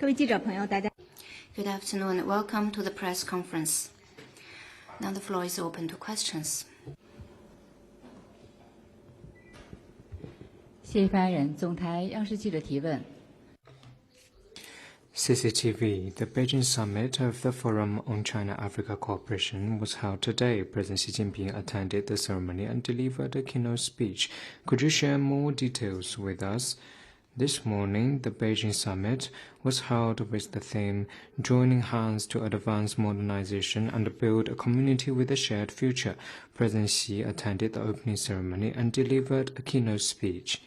各位记者朋友，大家 Good afternoon. Welcome to the press conference. Now the floor is open to questions. 谢谢发言人。总台央视记者提问。CCTV, the Beijing Summit of the Forum on China-Africa Cooperation was held today. President Xi Jinping attended the ceremony and delivered a keynote speech. Could you share more details with us? This morning, the Beijing Summit was held with the theme, Joining Hands to Advance Modernization and Build a Community with a Shared Future. President Xi attended the opening ceremony and delivered a keynote speech.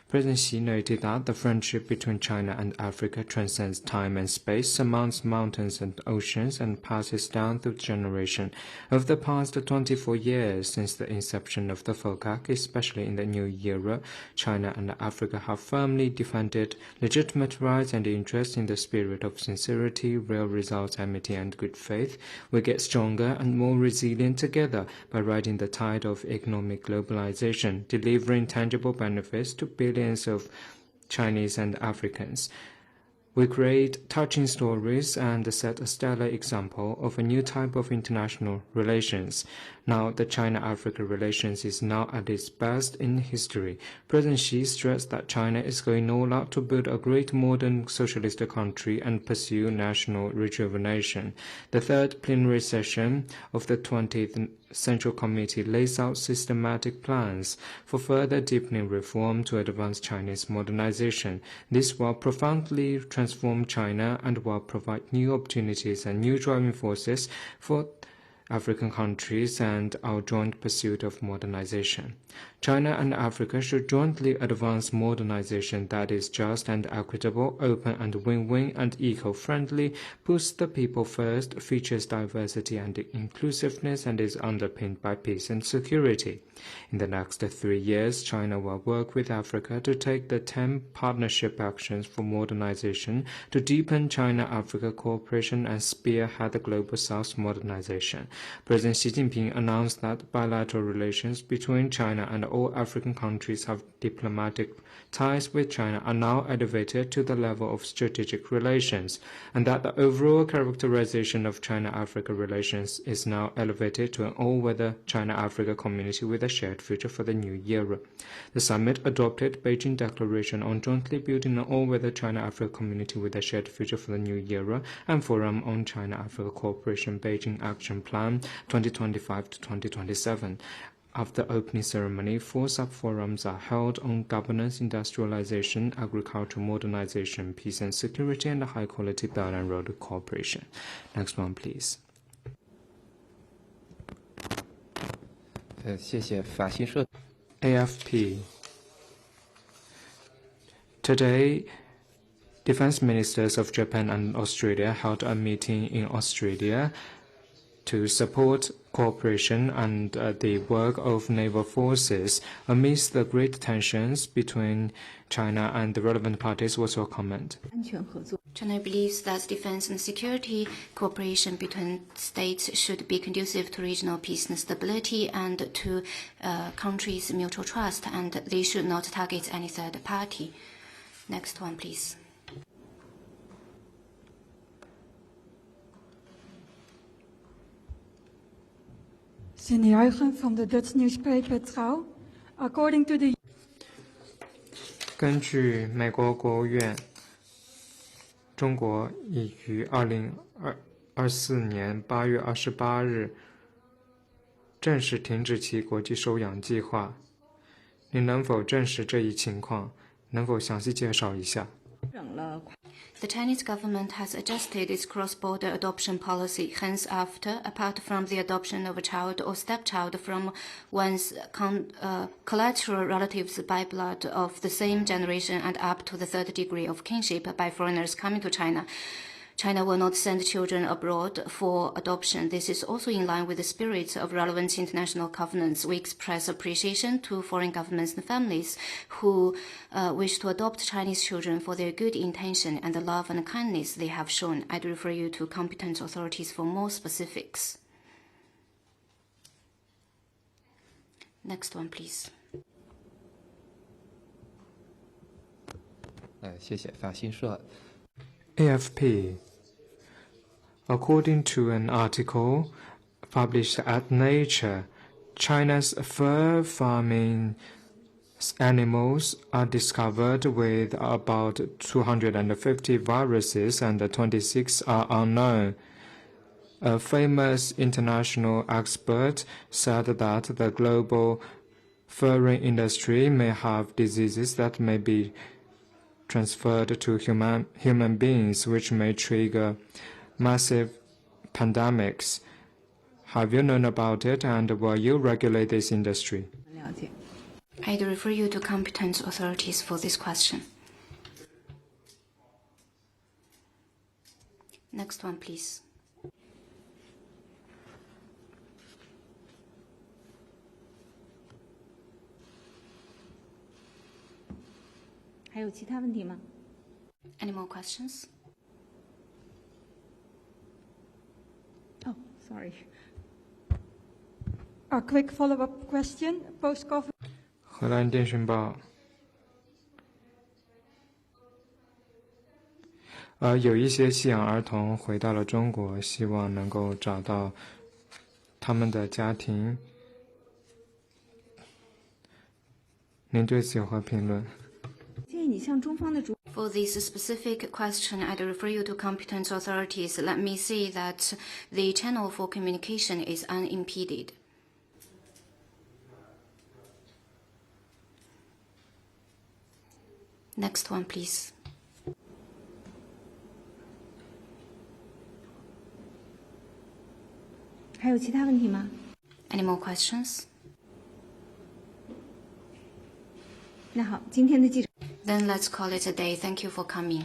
President Xi noted that the friendship between China and Africa transcends time and space, surmounts mountains and oceans, and passes down through generations. Over the past 24 years since the inception of the FOCAC, especially in the new era, China and Africa have firmly defended legitimate rights and interests in the spirit of sincerity, real results, amity, and good faith. We get stronger and more resilient together by riding the tide of economic globalization, delivering tangible benefits to billions of Chinese and Africans. We create touching stories and set a stellar example of a new type of international relations. Now, the China-Africa relations is now at its best in history. President Xi stressed that China is going all out to build a great modern socialist country and pursue national rejuvenation. The third plenary session of the 20th Central Committee lays out systematic plans for further deepening reform to advance Chinese modernization. This will profoundly transform China and will provide new opportunities and new driving forces for African countries and our joint pursuit of modernization. China and Africa should jointly advance modernization that is just and equitable, open and win-win, and eco-friendly, puts the people first, features diversity and inclusiveness, and is underpinned by peace and security. In the next 3 years, China will work with Africa to take the 10 partnership actions for modernization to deepen China-Africa cooperation and spearhead the Global South modernization. President Xi Jinping announced that bilateral relations between China and all African countries have diplomatic ties with China are now elevated to the level of strategic relations, and that the overall characterization of China-Africa relations is now elevated to an all-weather China-Africa community with a shared future for the new era. The summit adopted Beijing Declaration on jointly building an all-weather China-Africa community with a shared future for the new era and Forum on China-Africa Cooperation Beijing Action Plan 2025 to 2027. After the opening ceremony, 4 sub-forums are held on governance, industrialization, agriculture modernization, peace and security, and high-quality Belt and Road cooperation. Next one, please. 谢谢法新社。 AFP. Today, defense ministers of Japan and Australia held a meeting in Australia to support cooperation and the work of naval forces amidst the great tensions between China and the relevant parties. What's your comment? China believes that defense and security cooperation between states should be conducive to regional peace and stability and to countries' mutual trust, and they should not target any third party. Next one, please. Cindy Huygen from the Dutch newspaper Trouw. According to the 根据美国国务院，中国已于2024年8月28日正式停止其国际收养计划。您能否证实这一情况？能否详细介绍一下？ The Chinese government has adjusted its cross-border adoption policy. Hence, apart from the adoption of a child or stepchild from one's collateral relatives by blood of the same generation and up to the third degree of kinship by foreigners coming to China, China will not send children abroad for adoption. This is also in line with the spirit of relevant international covenants. We express appreciation to foreign governments and families who wish to adopt Chinese children for their good intention and the love and kindness they have shown. I'd refer you to competent authorities for more specifics. Next one, please. 谢谢法新社。AFP. According to an article published at Nature, China's fur farming animals are discovered with about 250 viruses and 26 are unknown. A famous international expert said that the global furring industry may have diseases that may be transferred to human beings, which may trigger massive pandemics. Have you known about it, and will you regulate this industry? 了解。 I'd refer you to competent authorities for this question. Next one, please. 还有其他问题吗？ Any more questions? Oh, sorry. A quick follow-up question. Post-COVID. 荷兰电讯报。有一些弃养儿童回到了中国，希望能够找到他们的家庭。您对此有何评论？ 建议你向中方的主 For this specific question, I'd refer you to competent authorities. Let me say that the channel for communication is unimpeded. Next one, please. 还有其他问题吗？ Any more questions? 那好，今天的记者。 Then let's call it a day. Thank you for coming.